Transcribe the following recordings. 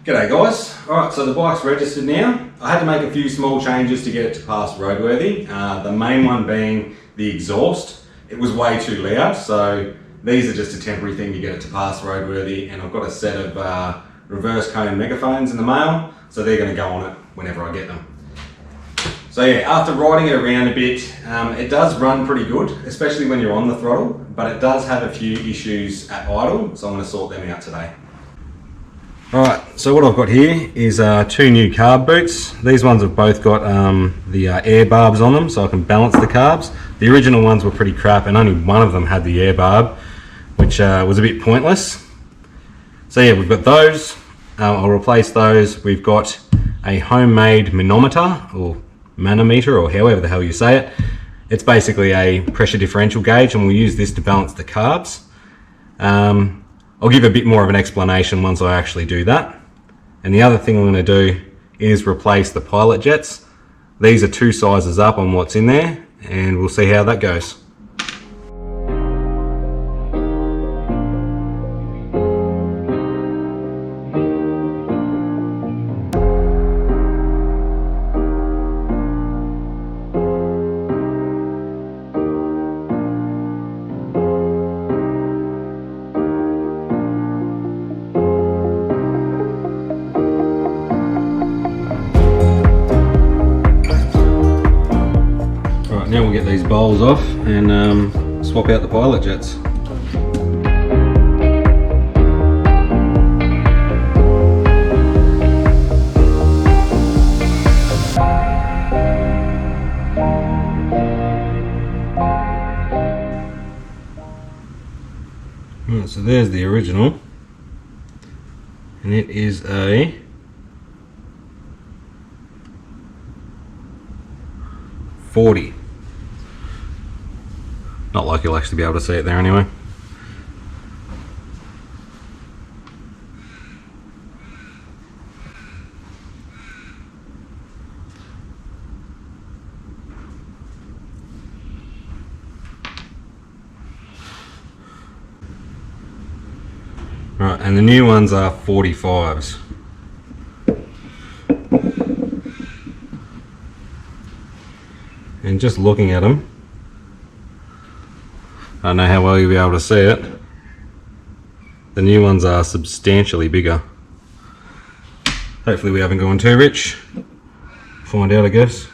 G'day guys. Alright, so the bike's registered now. I had to make a few small changes to get it to pass roadworthy. The main one being the exhaust. It was way too loud, so these are just a temporary thing to get it to pass roadworthy, and I've got a set of reverse cone megaphones in the mail, so they're going to go on it whenever I get them. So yeah, after riding it around a bit, it does run pretty good, especially when you're on the throttle, but it does have a few issues at idle, so I'm going to sort them out today. Alright, so what I've got here is two new carb boots. These ones have both got the air barbs on them, so I can balance the carbs. The original ones were pretty crap, and only one of them had the air barb, which was a bit pointless. So yeah, we've got those. I'll replace those. We've got a homemade manometer, or manometer, or however the hell you say it. It's basically a pressure differential gauge, and we'll use this to balance the carbs. I'll give a bit more of an explanation once I actually do that. And the other thing I'm going to do is replace the pilot jets. These are 2 sizes up on what's in there, and we'll see how that goes. Now we'll get these bowls off and swap out the pilot jets. Right, so there's the original, and it is a 40. Not like you'll actually be able to see it there anyway. Right, and the new ones are 45s. And just looking at them, I don't know how well you'll be able to see it. The new ones are substantially bigger. Hopefully we haven't gone too rich. Find out, I guess.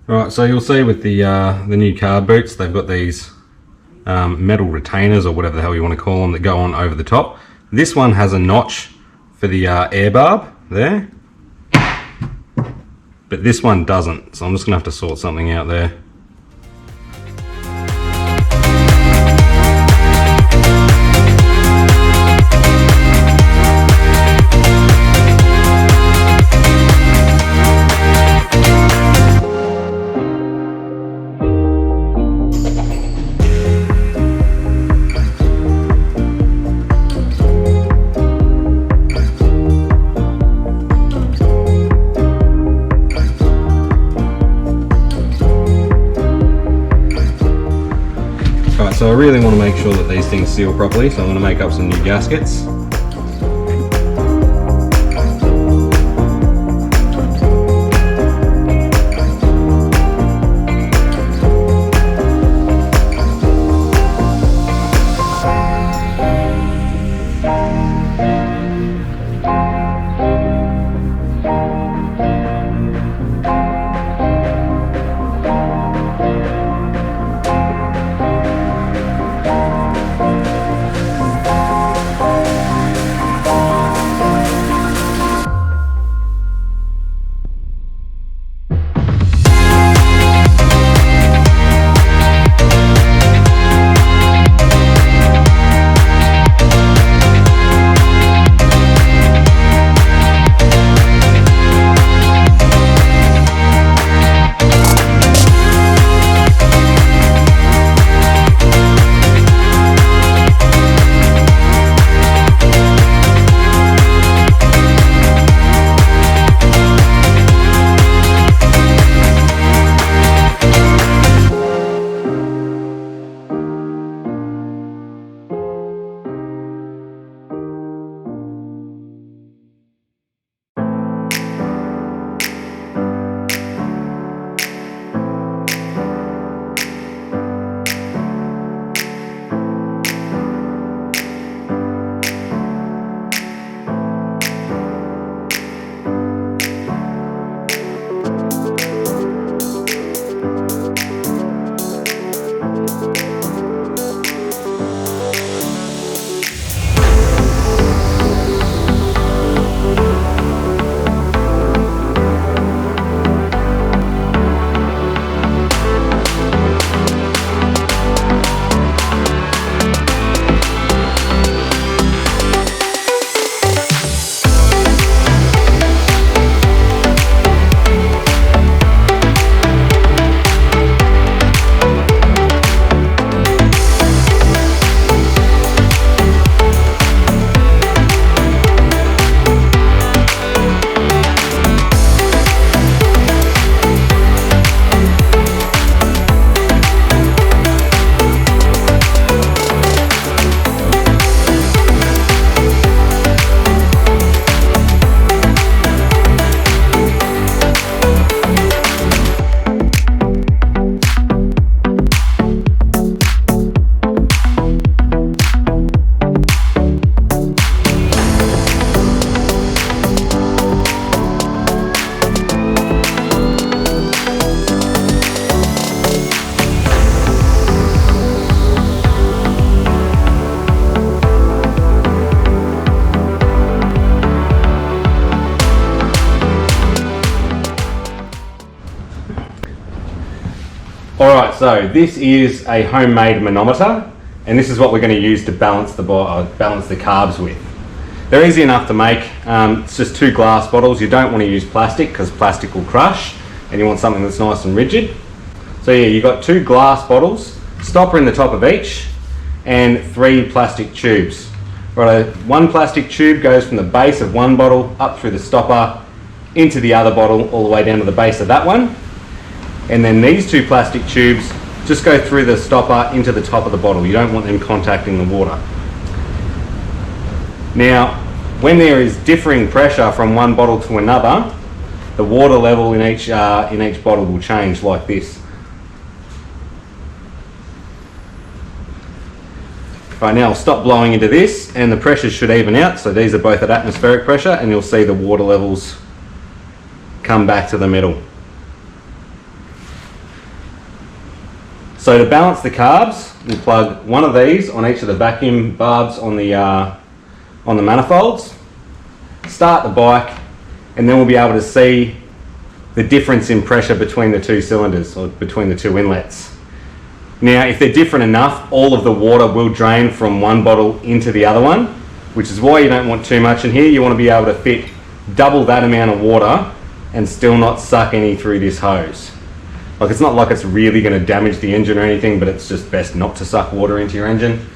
Right, so you'll see with the new carb boots, they've got these metal retainers, or whatever the hell you want to call them, that go on over the top. This one has a notch for the air barb there, but this one doesn't, so I'm just going to have to sort something out there. So I really want to make sure that these things seal properly, so I'm going to make up some new gaskets. Alright, so this is a homemade manometer, and this is what we're going to use to balance the carbs with. They're easy enough to make. It's just 2 glass bottles. You don't want to use plastic because plastic will crush, and you want something that's nice and rigid. So yeah, you've got 2 glass bottles, stopper in the top of each, and 3 plastic tubes. Right, 1 plastic tube goes from the base of one bottle up through the stopper into the other bottle all the way down to the base of that one. And then these 2 plastic tubes just go through the stopper into the top of the bottle. You don't want them contacting the water. Now, when there is differing pressure from one bottle to another, the water level in each bottle will change like this. Right, now I'll stop blowing into this and the pressures should even out. So these are both at atmospheric pressure and you'll see the water levels come back to the middle. So to balance the carbs, we'll plug one of these on each of the vacuum barbs on the manifolds, start the bike, and then we'll be able to see the difference in pressure between the 2 cylinders, or between the 2 inlets. Now, if they're different enough, all of the water will drain from one bottle into the other one, which is why you don't want too much in here. You want to be able to fit double that amount of water and still not suck any through this hose. Like, it's not like it's really going to damage the engine or anything, but it's just best not to suck water into your engine.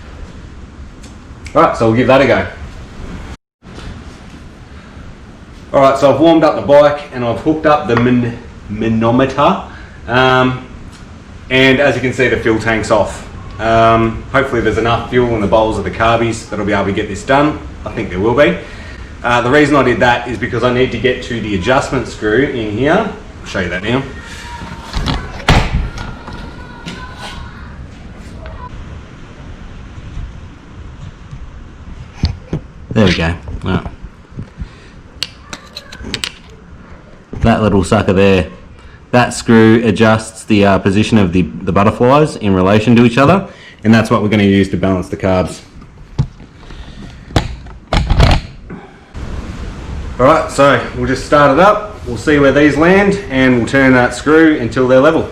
Alright, so we'll give that a go. Alright, so I've warmed up the bike and I've hooked up the manometer. And as you can see, the fuel tank's off. Hopefully there's enough fuel in the bowls of the carbies that'll be able to get this done. I think there will be. The reason I did that is because I need to get to the adjustment screw in here. I'll show you that now. There we go. Right. That little sucker there. That screw adjusts the position of the butterflies in relation to each other, and that's what we're going to use to balance the carbs. Alright, so we'll just start it up, we'll see where these land, and we'll turn that screw until they're level.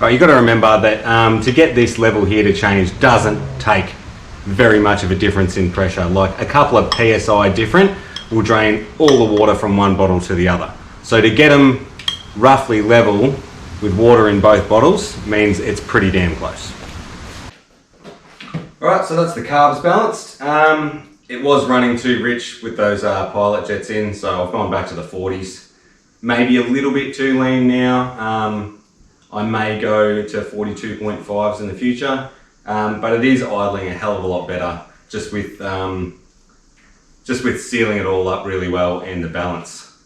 But you've got to remember that to get this level here to change doesn't take very much of a difference in pressure. Like a couple of PSI different will drain all the water from one bottle to the other. So to get them roughly level with water in both bottles means it's pretty damn close. Alright, so that's the carbs balanced. It was running too rich with those pilot jets in, so I've gone back to the 40s. Maybe a little bit too lean now. I may go to 42.5s in the future, but it is idling a hell of a lot better just with sealing it all up really well and the balance.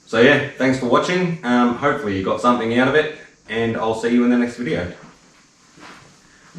So yeah, thanks for watching. Hopefully you got something out of it, and I'll see you in the next video.